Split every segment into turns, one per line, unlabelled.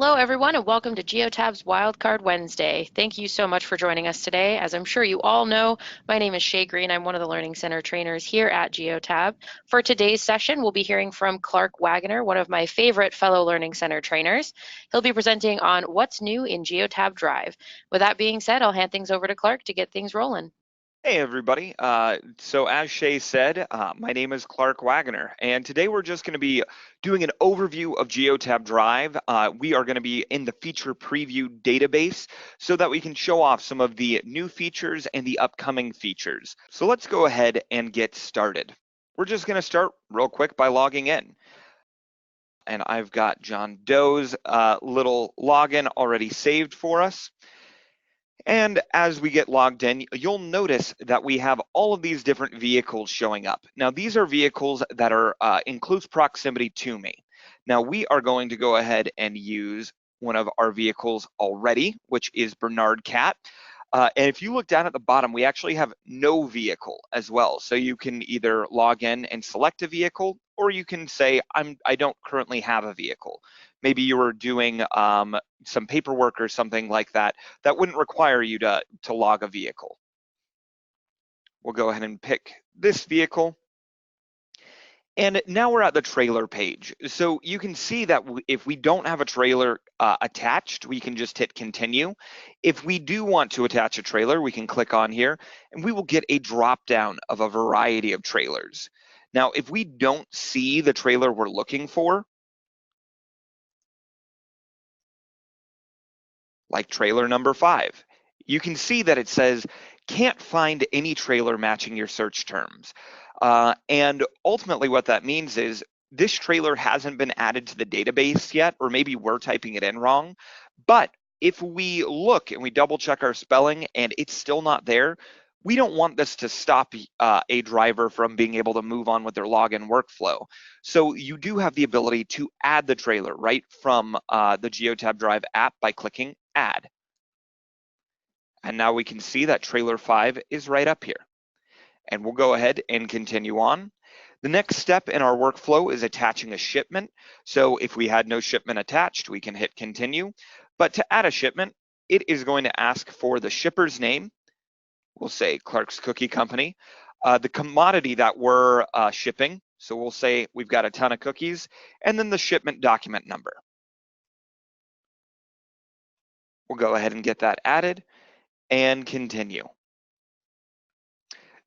Hello, everyone, and welcome to Geotab's Wildcard Wednesday. Thank you so much for joining us today. As I'm sure you all know, my name is Shay Green. I'm one of the Learning Center trainers here at Geotab. For today's session, we'll be hearing from Clark Wagoner, one of my favorite fellow Learning Center trainers. He'll be presenting on what's new in Geotab Drive. With that being said, I'll hand things over to Clark to get things rolling.
Hey everybody, so as Shay said, my name is Clark Wagoner, and today we're just going to be doing an overview of Geotab Drive. We are going to be in the feature preview database so that we can show off some of the new features and the upcoming features. So let's go ahead and get started. We're just going to start real quick by logging in. And I've got John Doe's little login already saved for us. And as we get logged in, you'll notice that we have all of these different vehicles showing up. Now, these are vehicles that are in close proximity to me. Now, we are going to go ahead and use one of our vehicles already, which is Bernard Cat. And if you look down at the bottom, we actually have no vehicle as well. So you can either log in and select a vehicle, or you can say, I don't currently have a vehicle. Maybe you were doing some paperwork or something like that that wouldn't require you to log a vehicle. We'll go ahead and pick this vehicle. And now we're at the trailer page. So you can see that if we don't have a trailer attached, we can just hit continue. If we do want to attach a trailer, we can click on here and we will get a drop down of a variety of trailers. Now, if we don't see the trailer we're looking for, like trailer number 5, you can see that it says, can't find any trailer matching your search terms. And ultimately what that means is this trailer hasn't been added to the database yet, or maybe we're typing it in wrong. But if we look and we double check our spelling and it's still not there, we don't want this to stop a driver from being able to move on with their login workflow. So you do have the ability to add the trailer right from the Geotab Drive app by clicking Add. And now we can see that trailer 5 is right up here. And we'll go ahead and continue on. The next step in our workflow is attaching a shipment. So if we had no shipment attached, we can hit continue. But to add a shipment, it is going to ask for the shipper's name. We'll say Clark's Cookie Company, the commodity that we're shipping. So we'll say we've got a ton of cookies, and then the shipment document number. We'll go ahead and get that added and continue.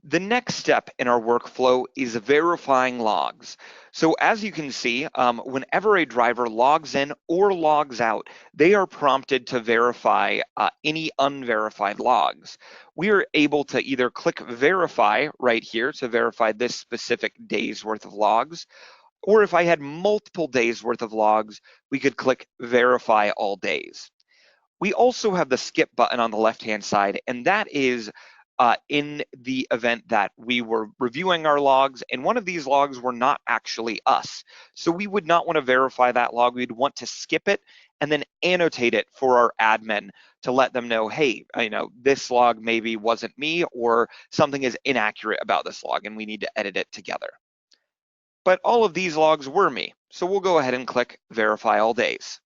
The next step in our workflow is verifying logs. So as you can see, whenever a driver logs in or logs out, they are prompted to verify any unverified logs. We are able to either click verify right here to verify this specific day's worth of logs, or if I had multiple days worth of logs, we could click verify all days. We also have the skip button on the left-hand side, and that is in the event that we were reviewing our logs and one of these logs were not actually us. So we would not want to verify that log. We'd want to skip it and then annotate it for our admin to let them know, hey, this log maybe wasn't me, or something is inaccurate about this log and we need to edit it together. But all of these logs were me. So we'll go ahead and click verify all days.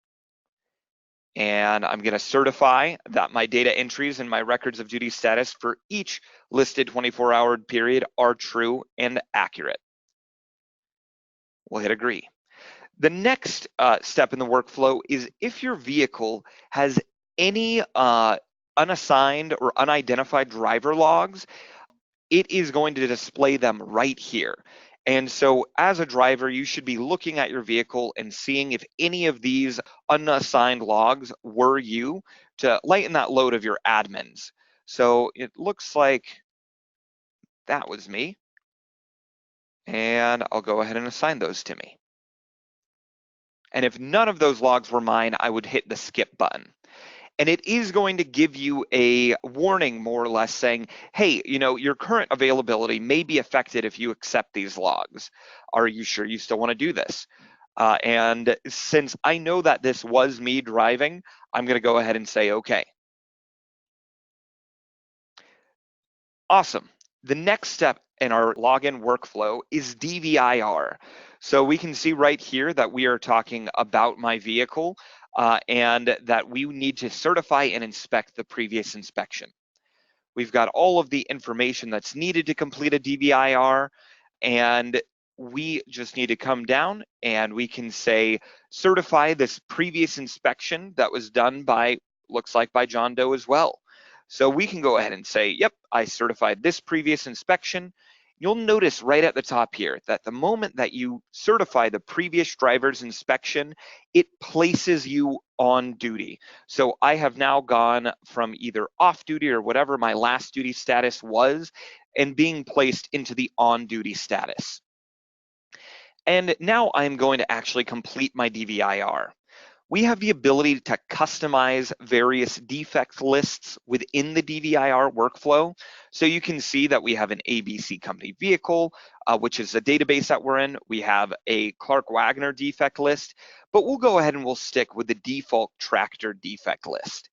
And I'm going to certify that my data entries and my records of duty status for each listed 24-hour period are true and accurate. We'll hit agree. The next step in the workflow is if your vehicle has any unassigned or unidentified driver logs, it is going to display them right here. And so as a driver, you should be looking at your vehicle and seeing if any of these unassigned logs were you to lighten that load of your admins. So it looks like that was me. And I'll go ahead and assign those to me. And if none of those logs were mine, I would hit the skip button. And it is going to give you a warning, more or less, saying, hey, your current availability may be affected if you accept these logs. Are you sure you still want to do this? And since I know that this was me driving, I'm going to go ahead and say okay. Awesome. The next step in our login workflow is DVIR. So we can see right here that we are talking about my vehicle and that we need to certify and inspect the previous inspection. We've got all of the information that's needed to complete a DVIR, and we just need to come down and we can say certify this previous inspection that was done by, looks like by John Doe as well. So we can go ahead and say, yep, I certified this previous inspection. You'll notice right at the top here that the moment that you certify the previous driver's inspection, it places you on duty. So I have now gone from either off duty or whatever my last duty status was and being placed into the on duty status. And now I'm going to actually complete my DVIR. We have the ability to customize various defect lists within the DVIR workflow. So you can see that we have an ABC company vehicle, which is a database that we're in. We have a Clark Wagner defect list, but we'll go ahead and we'll stick with the default tractor defect list.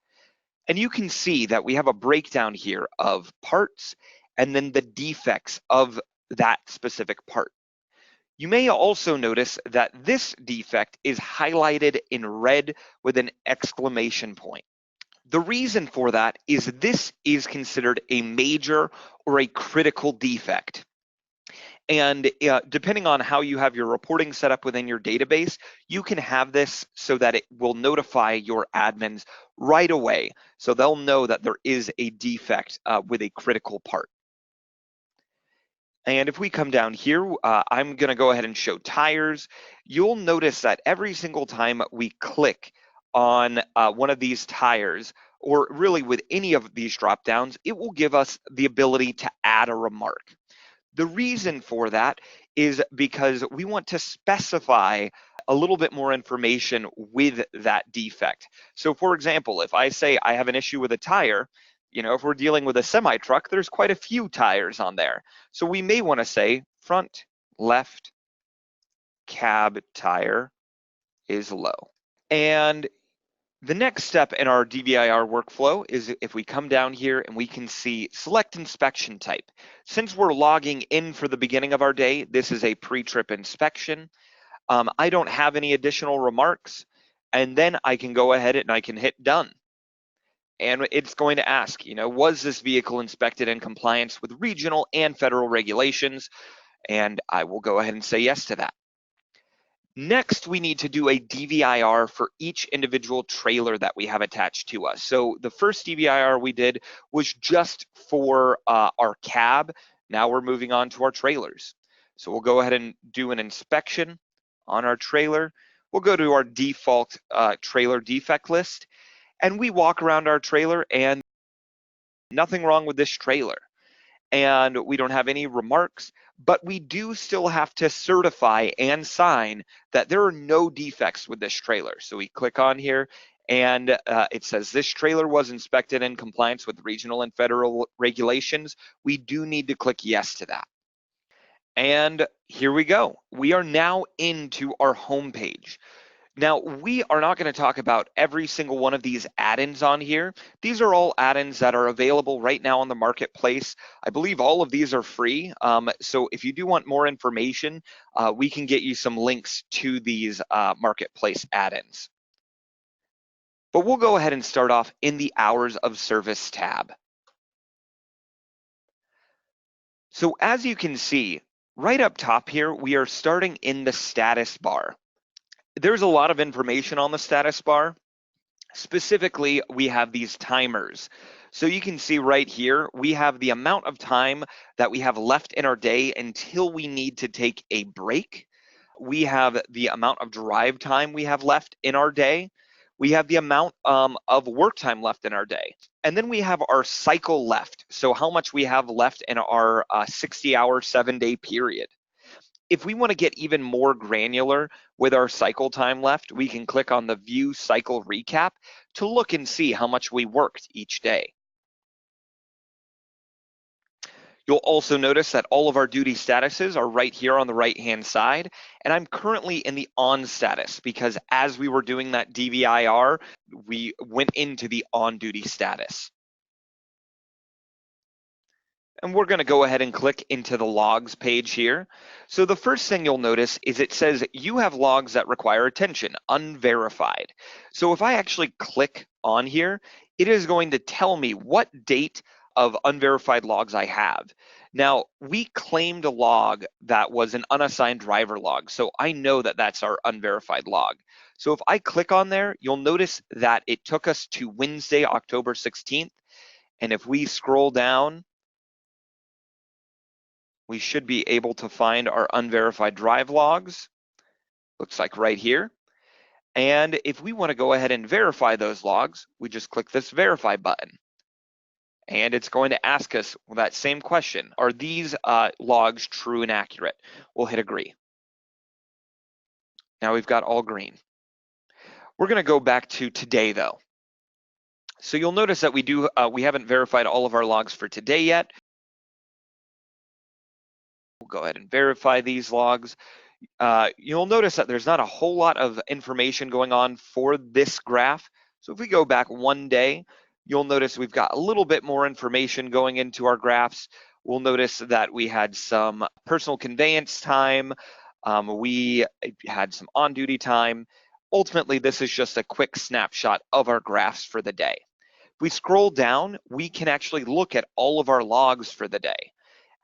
And you can see that we have a breakdown here of parts and then the defects of that specific part. You may also notice that this defect is highlighted in red with an exclamation point. The reason for that is this is considered a major or a critical defect. And depending on how you have your reporting set up within your database, you can have this so that it will notify your admins right away. So they'll know that there is a defect with a critical part. And if we come down here, I'm going to go ahead and show tires. You'll notice that every single time we click on one of these tires, or really with any of these drop downs, it will give us the ability to add a remark. The reason for that is because we want to specify a little bit more information with that defect. So for example, if I say I have an issue with a tire, if we're dealing with a semi-truck, there's quite a few tires on there. So we may want to say front left cab tire is low. And the next step in our DVIR workflow is if we come down here and we can see select inspection type. Since we're logging in for the beginning of our day, this is a pre-trip inspection. I don't have any additional remarks, and then I can go ahead and I can hit done. And it's going to ask, was this vehicle inspected in compliance with regional and federal regulations? And I will go ahead and say yes to that. Next, we need to do a DVIR for each individual trailer that we have attached to us. So the first DVIR we did was just for our cab. Now we're moving on to our trailers. So we'll go ahead and do an inspection on our trailer. We'll go to our default trailer defect list, and we walk around our trailer and nothing wrong with this trailer. And we don't have any remarks, but we do still have to certify and sign that there are no defects with this trailer. So we click on here and it says this trailer was inspected in compliance with regional and federal regulations. We do need to click yes to that. And here we go. We are now into our home page. Now, we are not going to talk about every single one of these add-ins on here. These are all add-ins that are available right now on the marketplace. I believe all of these are free. So if you do want more information, we can get you some links to these marketplace add-ins. But we'll go ahead and start off in the Hours of Service tab. So as you can see, right up top here, we are starting in the status bar. There's a lot of information on the status bar. Specifically, we have these timers. So you can see right here, we have the amount of time that we have left in our day until we need to take a break. We have the amount of drive time we have left in our day. We have the amount of work time left in our day. And then we have our cycle left. So how much we have left in our 60-hour, 7-day period. If we want to get even more granular with our cycle time left, we can click on the View Cycle Recap to look and see how much we worked each day. You'll also notice that all of our duty statuses are right here on the right-hand side, and I'm currently in the on status because as we were doing that DVIR, we went into the on duty status. And we're going to go ahead and click into the logs page here. So the first thing you'll notice is it says you have logs that require attention, unverified. So if I actually click on here, it is going to tell me what date of unverified logs I have. Now, we claimed a log that was an unassigned driver log, so I know that that's our unverified log. So if I click on there, you'll notice that it took us to Wednesday, October 16th. And if we scroll down, we should be able to find our unverified drive logs. Looks like right here. And if we want to go ahead and verify those logs, we just click this verify button. And it's going to ask us that same question. Are these logs true and accurate? We'll hit agree. Now we've got all green. We're going to go back to today though. So you'll notice that we haven't verified all of our logs for today yet. We'll go ahead and verify these logs. You'll notice that there's not a whole lot of information going on for this graph. So if we go back one day, you'll notice we've got a little bit more information going into our graphs. We'll notice that we had some personal conveyance time. We had some on-duty time. Ultimately, this is just a quick snapshot of our graphs for the day. If we scroll down, we can actually look at all of our logs for the day.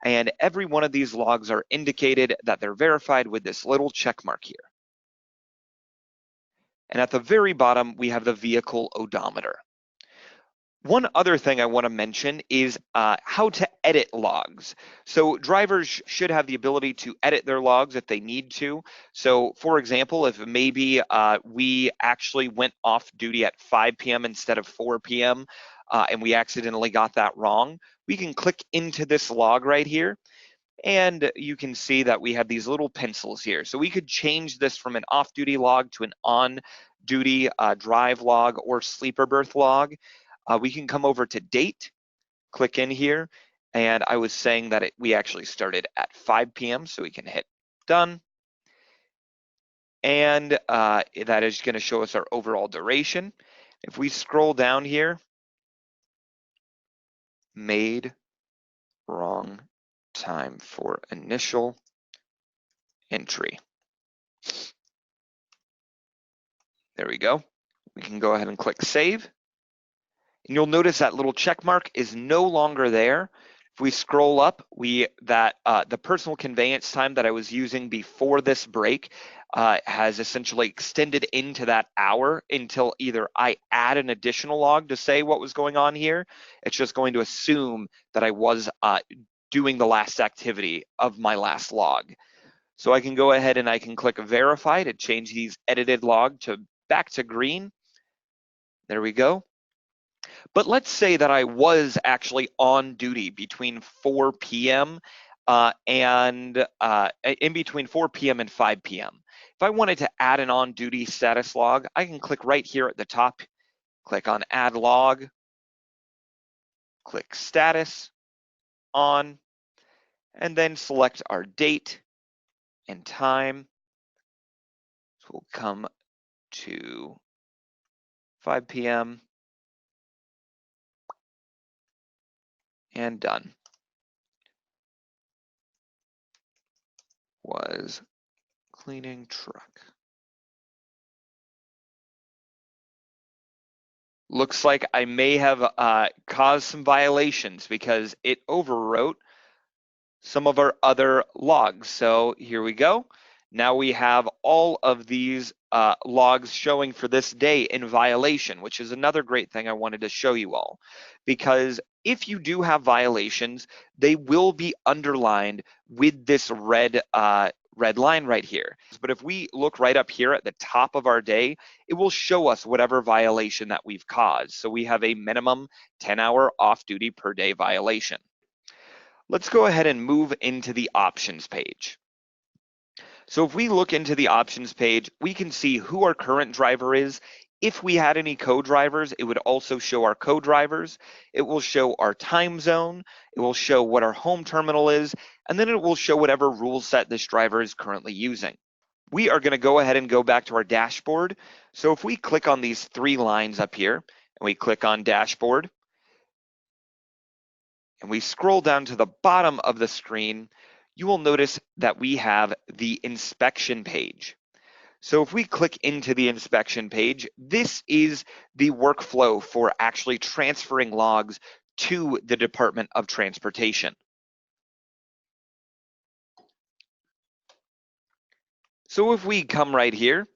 And every one of these logs are indicated that they're verified with this little check mark here. And at the very bottom, we have the vehicle odometer. One other thing I want to mention is how to edit logs. So drivers should have the ability to edit their logs if they need to. So for example, if maybe we actually went off duty at 5 p.m. instead of 4 p.m. And we accidentally got that wrong, we can click into this log right here. And you can see that we have these little pencils here. So we could change this from an off-duty log to an on-duty drive log or sleeper berth log. We can come over to date, click in here, and I was saying that we actually started at 5 p.m., so we can hit done. And that is going to show us our overall duration. If we scroll down here, made wrong time for initial entry. There we go. We can go ahead and click save. And you'll notice that little check mark is no longer there. If we scroll up, the personal conveyance time that I was using before this break has essentially extended into that hour until either I add an additional log to say what was going on here. It's just going to assume that I was doing the last activity of my last log. So I can go ahead and I can click verify to change these edited log back to green. There we go. But let's say that I was actually on duty between 4 p.m. And in between 4 p.m. and 5 p.m. If I wanted to add an on-duty status log, I can click right here at the top, click on Add Log, click Status, On, and then select our date and time. So we'll come to 5 p.m. and done. Was cleaning truck. Looks like I may have caused some violations because it overwrote some of our other logs. So here we go. Now we have all of these logs showing for this day in violation, which is another great thing I wanted to show you all. Because if you do have violations, they will be underlined with this red line right here. But if we look right up here at the top of our day, it will show us whatever violation that we've caused. So we have a minimum 10-hour off-duty per day violation. Let's go ahead and move into the options page. So if we look into the options page, we can see who our current driver is. If we had any co-drivers, it would also show our co-drivers. It will show our time zone. It will show what our home terminal is, and then it will show whatever rule set this driver is currently using. We are going to go ahead and go back to our dashboard. So if we click on these three lines up here, and we click on dashboard, and we scroll down to the bottom of the screen, you will notice that we have the inspection page. So if we click into the inspection page, this is the workflow for actually transferring logs to the Department of Transportation. So if we come right here,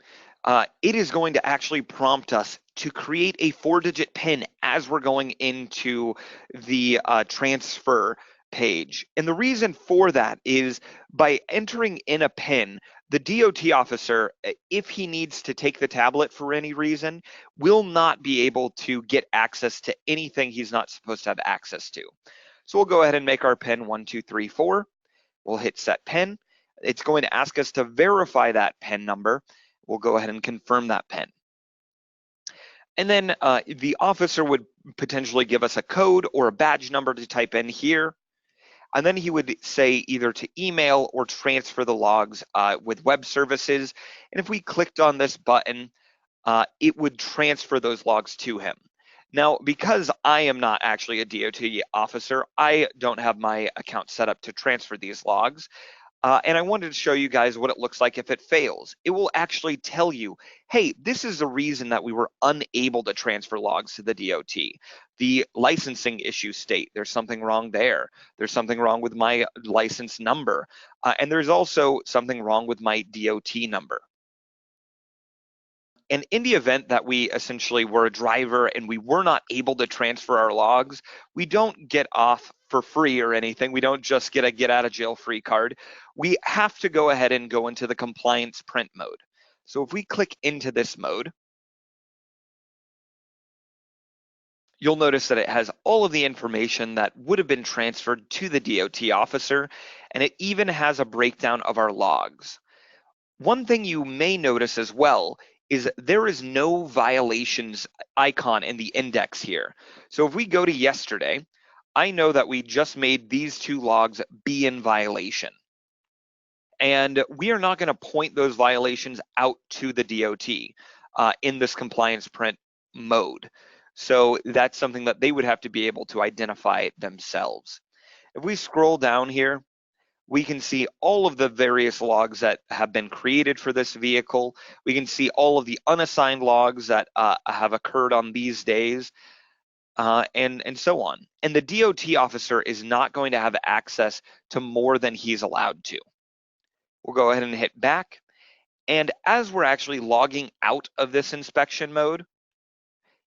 it is going to actually prompt us to create a 4-digit PIN as we're going into the transfer page. And the reason for that is by entering in a PIN, the DOT officer, if he needs to take the tablet for any reason, will not be able to get access to anything he's not supposed to have access to. So we'll go ahead and make our PIN 1234. We'll hit set PIN. It's going to ask us to verify that PIN number. We'll go ahead and confirm that PIN. And then the officer would potentially give us a code or a badge number to type in here. And then he would say either to email or transfer the logs with web services. And if we clicked on this button, it would transfer those logs to him. Now, because I am not actually a DOT officer, I don't have my account set up to transfer these logs. And I wanted to show you guys what it looks like if it fails. It will actually tell you, hey, this is the reason that we were unable to transfer logs to the DOT. The licensing issue state, there's something wrong there. There's something wrong with my license number. And there's also something wrong with my DOT number. And in the event that we essentially were a driver and we were not able to transfer our logs, we don't get off for free or anything. We don't just get a get out of jail free card. We have to go ahead and go into the compliance print mode. So if we click into this mode, you'll notice that it has all of the information that would have been transferred to the DOT officer, and it even has a breakdown of our logs. One thing you may notice as well is there is no violations icon in the index here. So if we go to yesterday, I know that we just made these 2 logs be in violation. And we are not going to point those violations out to the DOT in this compliance print mode. So that's something that they would have to be able to identify themselves. If we scroll down here, we can see all of the various logs that have been created for this vehicle. We can see all of the unassigned logs that have occurred on these days, and so on. And the DOT officer is not going to have access to more than he's allowed to. We'll go ahead and hit back. And as we're actually logging out of this inspection mode,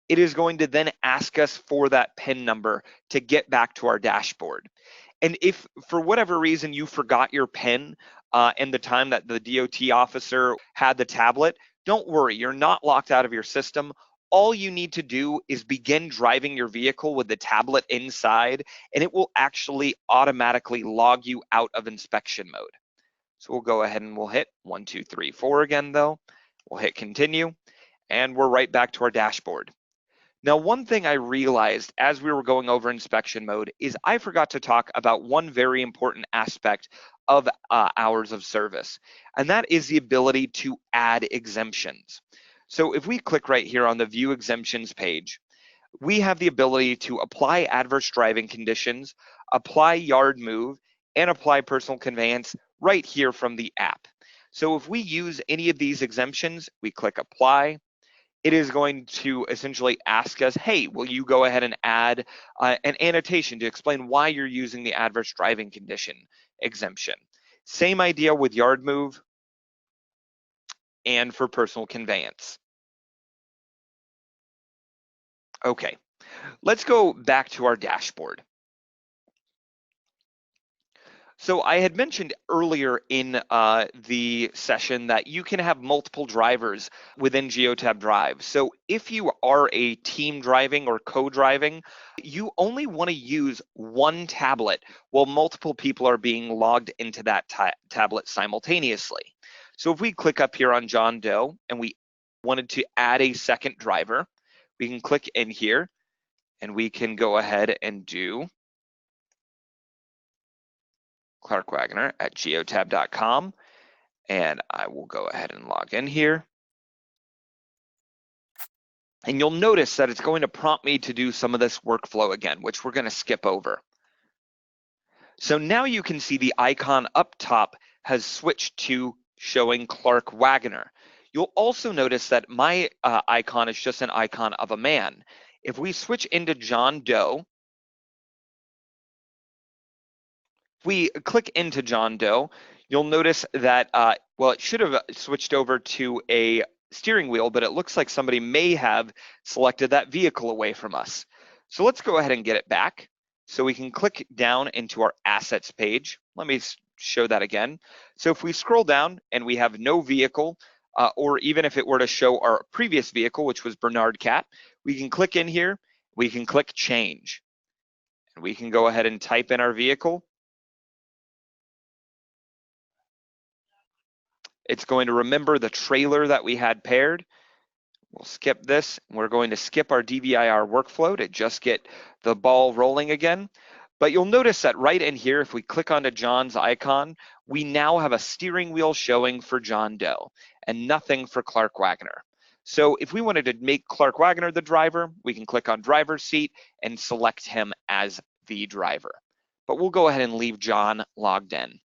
it is going to then ask us for that PIN number to get back to our dashboard. And if for whatever reason you forgot your PIN in the time that the DOT officer had the tablet, don't worry, you're not locked out of your system. All you need to do is begin driving your vehicle with the tablet inside, and it will actually automatically log you out of inspection mode. So we'll go ahead and we'll hit 1234 again though. We'll hit continue, and we're right back to our dashboard. Now, one thing I realized as we were going over inspection mode is I forgot to talk about one very important aspect of hours of service, and that is the ability to add exemptions. So if we click right here on the View Exemptions page, we have the ability to apply adverse driving conditions, apply yard move, and apply personal conveyance right here from the app. So if we use any of these exemptions, we click apply. It is going to essentially ask us, hey, will you go ahead and add an annotation to explain why you're using the adverse driving condition exemption. Same idea with yard move and for personal conveyance. Okay, let's go back to our dashboard. So I had mentioned earlier in the session that you can have multiple drivers within Geotab Drive. So if you are a team driving or co-driving, you only want to use one tablet while multiple people are being logged into that tablet simultaneously. So if we click up here on John Doe and we wanted to add a second driver, we can click in here and we can go ahead and do Clark Wagner at geotab.com, and I will go ahead and log in here. And you'll notice that it's going to prompt me to do some of this workflow again, which we're going to skip over. So now you can see the icon up top has switched to showing Clark Wagner. You'll also notice that my icon is just an icon of a man. If we switch into John Doe, if we click into John Doe, you'll notice that, well, it should have switched over to a steering wheel, but it looks like somebody may have selected that vehicle away from us. So let's go ahead and get it back. So we can click down into our assets page. Let me show that again. So if we scroll down and we have no vehicle, or even if it were to show our previous vehicle, which was Bernard Cat, we can click in here, we can click change. And we can go ahead and type in our vehicle. It's going to remember the trailer that we had paired. We'll skip this. We're going to skip our DVIR workflow to just get the ball rolling again. But you'll notice that right in here, if we click onto John's icon, we now have a steering wheel showing for John Doe and nothing for Clark Wagner. So if we wanted to make Clark Wagner the driver, we can click on driver's seat and select him as the driver. But we'll go ahead and leave John logged in.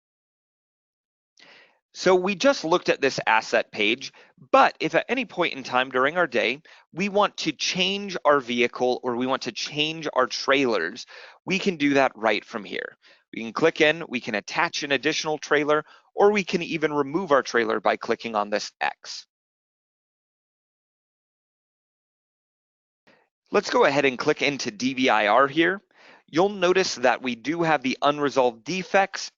So we just looked at this asset page, but if at any point in time during our day, we want to change our vehicle or we want to change our trailers, we can do that right from here. We can click in, we can attach an additional trailer, or we can even remove our trailer by clicking on this X. Let's go ahead and click into DVIR here. You'll notice that we do have the unresolved defects.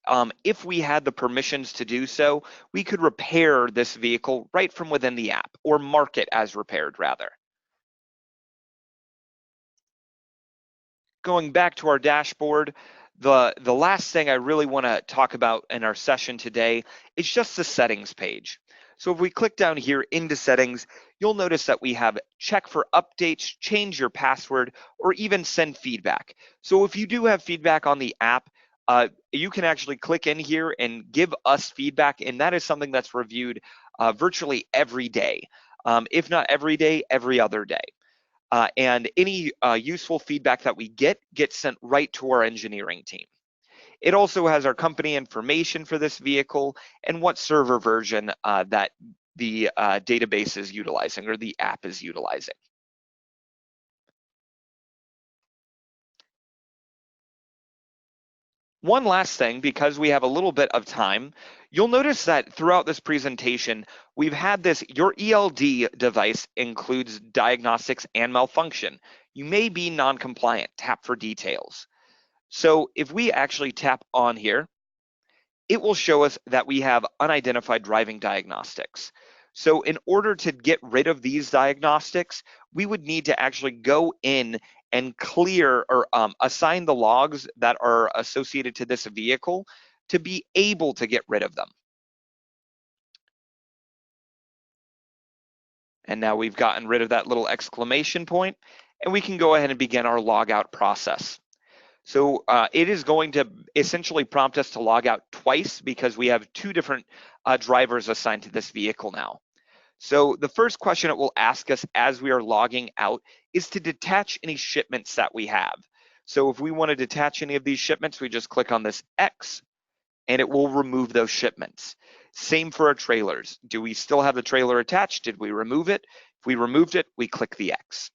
If we had the permissions to do so, we could repair this vehicle right from within the app, or mark it as repaired rather. Going back to our dashboard, the last thing I really want to talk about in our session today is just the settings page. So if we click down here into settings, you'll notice that we have check for updates, change your password, or even send feedback. So if you do have feedback on the app, you can actually click in here and give us feedback, and that is something that's reviewed virtually every day. If not every day, every other day. And any useful feedback that we get gets sent right to our engineering team. It also has our company information for this vehicle and what server version that the database is utilizing or the app is utilizing. One last thing, because we have a little bit of time, you'll notice that throughout this presentation, we've had this, your ELD device includes diagnostics and malfunction. You may be non-compliant, tap for details. So if we actually tap on here, it will show us that we have unidentified driving diagnostics. So in order to get rid of these diagnostics, we would need to actually go in and clear or assign the logs that are associated to this vehicle to be able to get rid of them. And now we've gotten rid of that little exclamation point, and we can go ahead and begin our logout process. So it is going to essentially prompt us to log out twice because we have two different drivers assigned to this vehicle now. So the first question it will ask us as we are logging out is to detach any shipments that we have. So if we want to detach any of these shipments, we just click on this X and it will remove those shipments. Same for our trailers. Do we still have the trailer attached? Did we remove it? If we removed it, we click the X.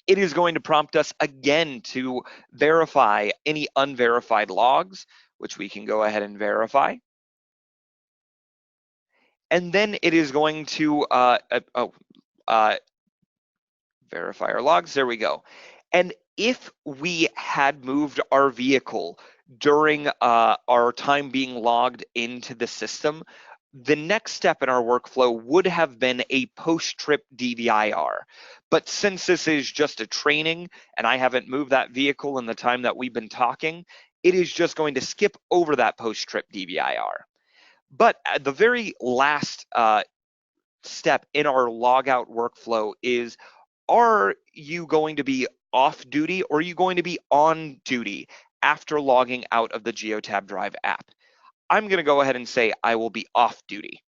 It is going to prompt us again to verify any unverified logs, which we can go ahead and verify. And then it is going to verify our logs. There we go. And if we had moved our vehicle during our time being logged into the system, the next step in our workflow would have been a post-trip DVIR. But since this is just a training and I haven't moved that vehicle in the time that we've been talking, it is just going to skip over that post-trip DVIR. But the very last step in our logout workflow is, are you going to be off duty or are you going to be on duty after logging out of the Geotab Drive app? I'm going to go ahead and say I will be off duty.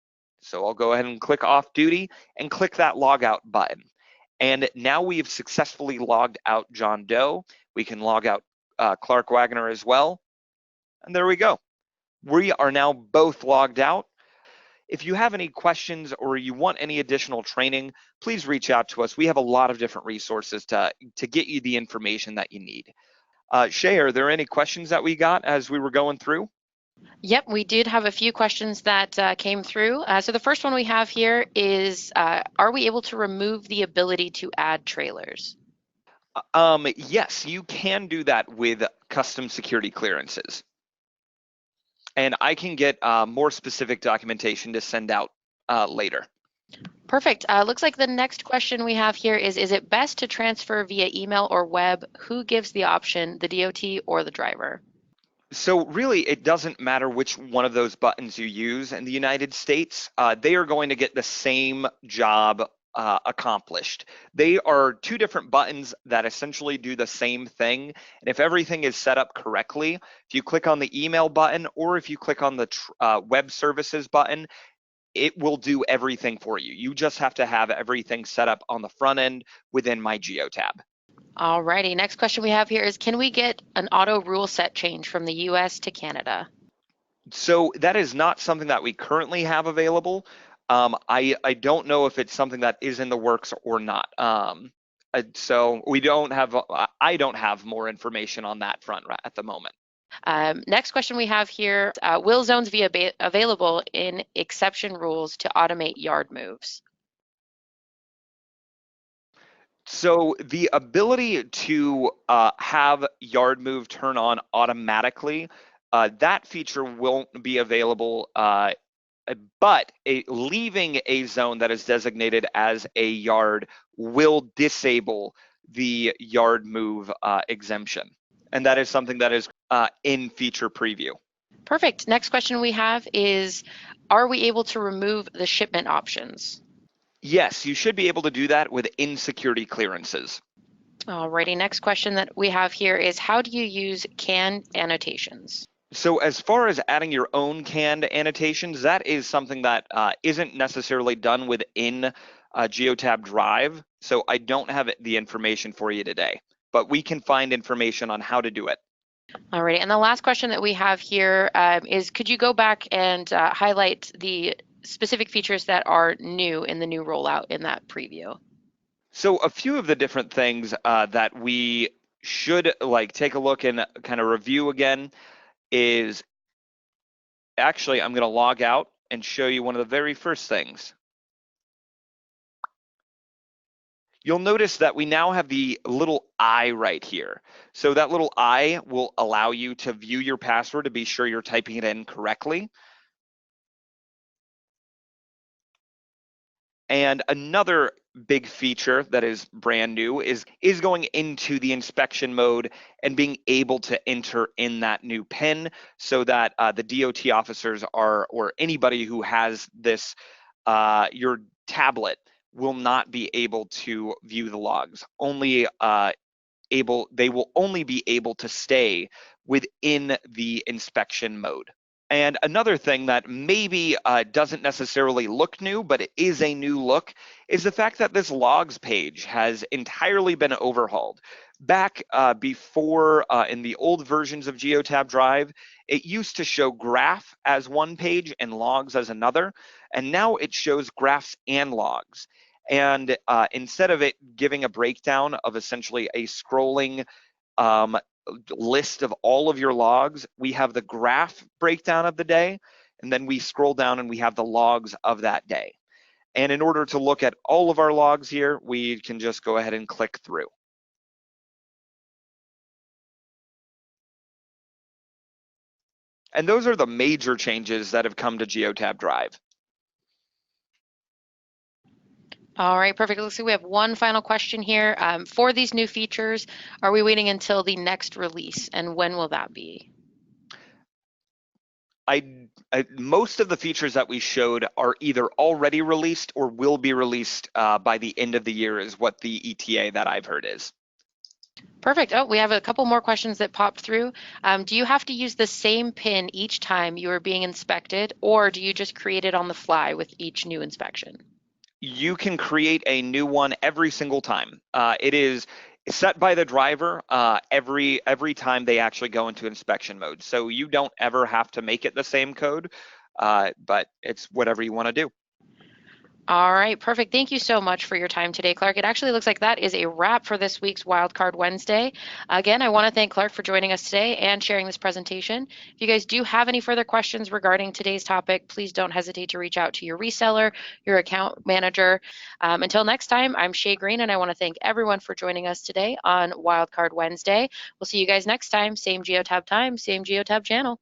So I'll go ahead and click off duty and click that logout button. And now we've successfully logged out John Doe. We can log out Clark Wagner as well. And there we go. We are now both logged out. If you have any questions or you want any additional training, please reach out to us. We have a lot of different resources to get you the information that you need. Shay, are there any questions that we got as we were going through?
Yep, we did have a few questions that came through. So the first one we have here is, are we able to remove the ability to add trailers?
Yes, you can do that with custom security clearances. And I can get more specific documentation to send out later.
Perfect. Looks like the next question we have here is it best to transfer via email or web? Who gives the option, the DOT or the driver?
So really, it doesn't matter which one of those buttons you use in the United States. They are going to get the same job accomplished. They are two different buttons that essentially do the same thing. And if everything is set up correctly, if you click on the email button or if you click on the web services button, it will do everything for you. You just have to have everything set up on the front end within my Geotab.
Alrighty, next question we have here is, can we get an auto rule set change from the US to Canada?
So that is not something that we currently have available. I don't know if it's something that is in the works or not. So we don't have, I don't have more information on that front at the moment.
Next question we have here, will zones be available in exception rules to automate yard moves?
So the ability to have yard move turn on automatically, that feature won't be available, but leaving a zone that is designated as a yard will disable the yard move exemption. And that is something that is in feature preview.
Perfect. Next question we have is, are we able to remove the shipment options?
Yes, you should be able to do that with insecurity clearances.
Alrighty, next question that we have here is, how do you use canned annotations?
So as far as adding your own canned annotations, that is something that isn't necessarily done within Geotab Drive. So I don't have the information for you today, but we can find information on how to do it.
Alrighty, and the last question that we have here is, could you go back and highlight the specific features that are new in the new rollout in that preview?
So a few of the different things that we should take a look and kind of review again is, actually, I'm going to log out and show you one of the very first things. You'll notice that we now have the little I right here. So that little I will allow you to view your password to be sure you're typing it in correctly. And another big feature that is brand new is going into the inspection mode and being able to enter in that new PIN so that the DOT officers or anybody who has this, your tablet will not be able to view the logs. They will only be able to stay within the inspection mode. And another thing that maybe doesn't necessarily look new, but it is a new look, is the fact that this logs page has entirely been overhauled. Back before, in the old versions of Geotab Drive, it used to show graph as one page and logs as another, and now it shows graphs and logs. And instead of it giving a breakdown of essentially a scrolling list of all of your logs, we have the graph breakdown of the day, and then we scroll down and we have the logs of that day. And in order to look at all of our logs here, we can just go ahead and click through. And those are the major changes that have come to Geotab Drive.
All right, perfect. Looks like we have one final question here. For these new features, are we waiting until the next release, and when will that be?
Most of the features that we showed are either already released or will be released by the end of the year, is what the ETA that I've heard is.
Perfect. Oh, we have a couple more questions that popped through. Do you have to use the same PIN each time you are being inspected, or do you just create it on the fly with each new inspection?
You can create a new one every single time. set by the driver every time they actually go into inspection mode. So you don't ever have to make it the same code, but it's whatever you want to do.
All right, perfect. Thank you so much for your time today, Clark. It actually looks like that is a wrap for this week's Wildcard Wednesday. Again, I want to thank Clark for joining us today and sharing this presentation. If you guys do have any further questions regarding today's topic, please don't hesitate to reach out to your reseller, your account manager. Until next time, I'm Shay Green, and I want to thank everyone for joining us today on Wildcard Wednesday. We'll see you guys next time. Same Geotab time, same Geotab channel.